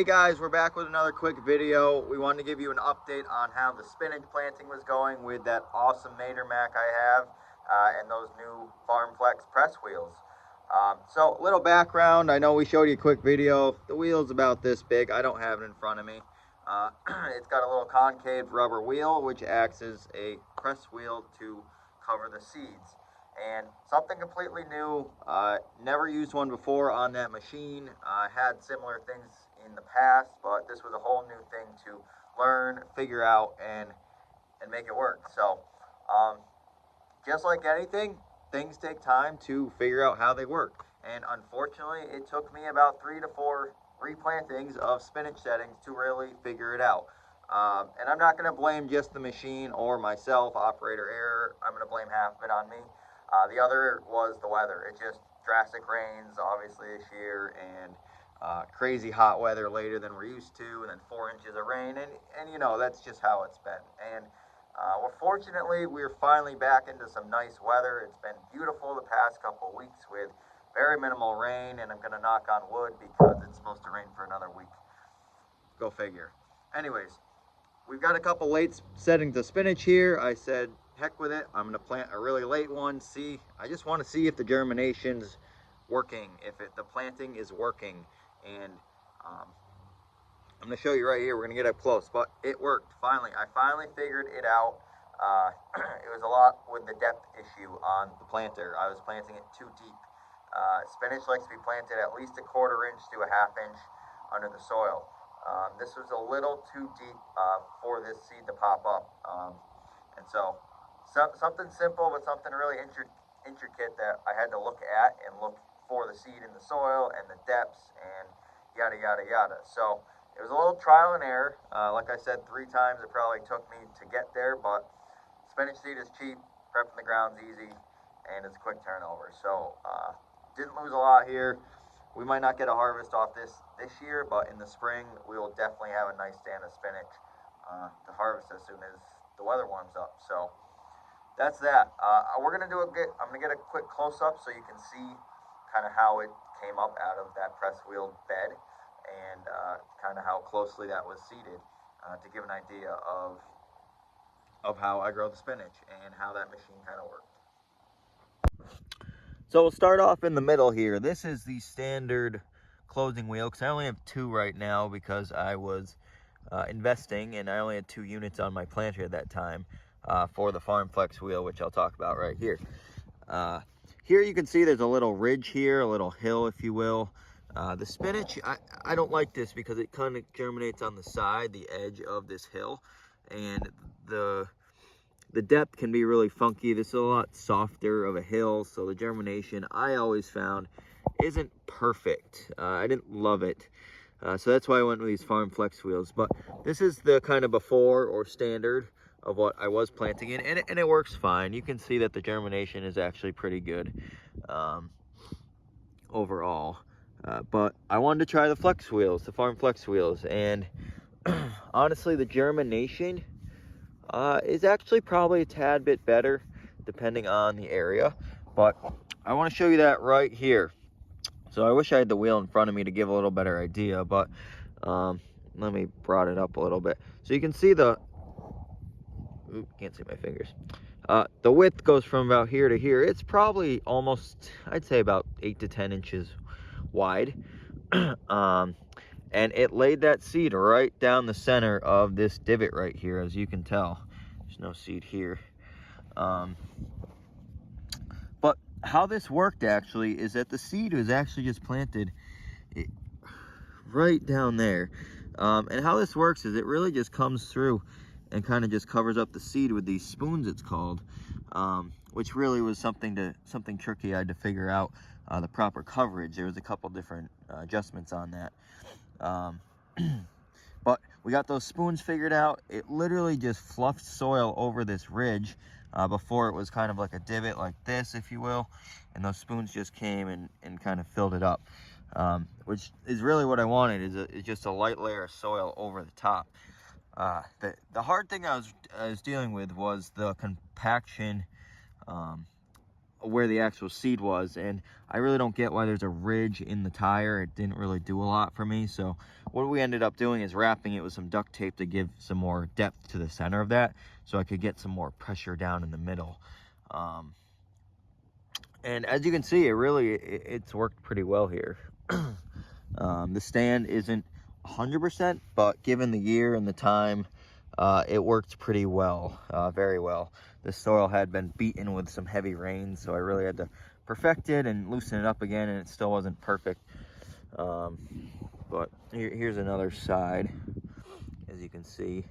Hey guys, we're back with another quick video. We wanted to give you an update on how the spinach planting was going with that awesome Mater Mac I have and those new FarmFlex press wheels. So a little background, I know we showed you a quick video. The wheel's about this big. I don't have it in front of me. It's got a little concave rubber wheel which acts as a press wheel to cover the seeds. And something completely new, never used one before on that machine. Had similar things in the past, but this was a whole new thing to learn, figure out, and make it work. So just like anything, things take time to figure out how they work. And unfortunately, it took me about 3 to 4 replantings of spinach settings to really figure it out. And I'm not going to blame just the machine or myself, operator error. I'm going to blame half of it on me. The other was the weather. It just drastic rains, obviously, this year, and crazy hot weather later than we're used to, and then 4 inches of rain, and you know, that's just how it's been. And fortunately, we're finally back into some nice weather. It's been beautiful the past couple of weeks with very minimal rain, and I'm going to knock on wood because it's supposed to rain for another week. Go figure. Anyways, we've got a couple late settings of spinach here. I said, heck with it. I'm going to plant a really late one. I just want to see if the germination's working, if the planting is working. And I'm going to show you right here. We're going to get up close, but it worked. Finally, I finally figured it out. It was a lot with the depth issue on the planter. I was planting it too deep. Spinach likes to be planted at least 1/4 inch to 1/2 inch under the soil. This was a little too deep for this seed to pop up. And so something simple, but something really intricate that I had to look at and look for the seed in the soil and the depths and yada yada yada. So it was a little trial and error. Like I said, 3 times it probably took me to get there, but spinach seed is cheap, prepping the ground's easy, and it's a quick turnover. So didn't lose a lot here. We might not get a harvest off this year, but in the spring we will definitely have a nice stand of spinach to harvest as soon as the weather warms up. So that's that. I'm gonna get a quick close-up so you can see kind of how it came up out of that press wheel bed and kind of how closely that was seeded to give an idea of how I grow the spinach and how that machine kind of worked. So we'll start off in the middle here. This is the standard closing wheel because I only have 2 right now because I was investing and I only had 2 units on my planter at that time for the FarmFlex wheel, which I'll talk about right here. Here you can see there's a little ridge here, a little hill, if you will. The spinach, I don't like this because it kind of germinates on the side, the edge of this hill, and the depth can be really funky. This is a lot softer of a hill, so the germination I always found isn't perfect. I didn't love it. So that's why I went with these FarmFlex wheels. But this is the kind of before or standard of what I was planting in, and it works fine. You can see that the germination is actually pretty good overall. But I wanted to try the flex wheels, the FarmFlex wheels, and honestly, the germination is actually probably a tad bit better depending on the area. But I want to show you that right here. So I wish I had the wheel in front of me to give a little better idea, but let me broaden it up a little bit. So you can see can't see my fingers. The width goes from about here to here. It's probably almost, I'd say about 8 to 10 inches wide. And it laid that seed right down the center of this divot right here, as you can tell. There's no seed here. But how this worked actually is that the seed was actually just planted right down there. And how this works is it really just comes through and kind of just covers up the seed with these spoons, it's called, which really was something tricky. I had to figure out the proper coverage. There was a couple different adjustments on that. But we got those spoons figured out. It literally just fluffed soil over this ridge. Before it was kind of like a divot like this, if you will, and those spoons just came and kind of filled it up, which is really what I wanted, is just a light layer of soil over the top. The hard thing I was dealing with was the compaction where the actual seed was, and I really don't get why there's a ridge in the tire. It didn't really do a lot for me. So what we ended up doing is wrapping it with some duct tape to give some more depth to the center of that, so I could get some more pressure down in the middle. And as you can see, it's worked pretty well here. The stand isn't 100%, but given the year and the time, it worked pretty well, very well. The soil had been beaten with some heavy rain, so I really had to perfect it and loosen it up again, and it still wasn't perfect. But here's another side, as you can see.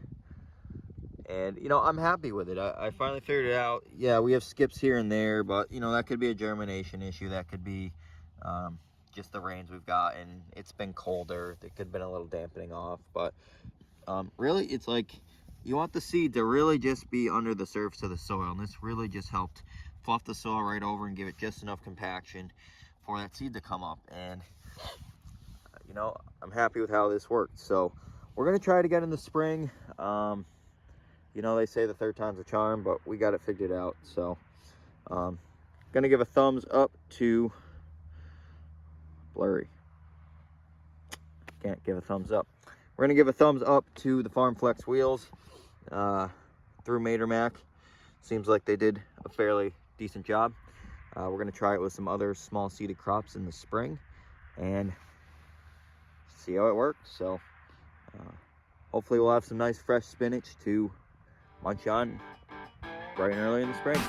And, you know, I'm happy with it. I finally figured it out. Yeah, we have skips here and there, but, you know, that could be a germination issue. That could be just the rains we've got, and it's been colder. There could have been a little dampening off, but really, it's like you want the seed to really just be under the surface of the soil, and this really just helped fluff the soil right over and give it just enough compaction for that seed to come up. And you know, I'm happy with how this worked. So we're gonna try it again in the spring. You know, they say the third time's a charm, but we got it figured out. So gonna give a thumbs up to blurry. Can't give a thumbs up. We're gonna give a thumbs up to the Farm Flex wheels through Mater Mac. Seems like they did a fairly decent job. We're gonna try it with some other small seeded crops in the spring and see how it works. So hopefully we'll have some nice fresh spinach to munch on bright and early in the spring.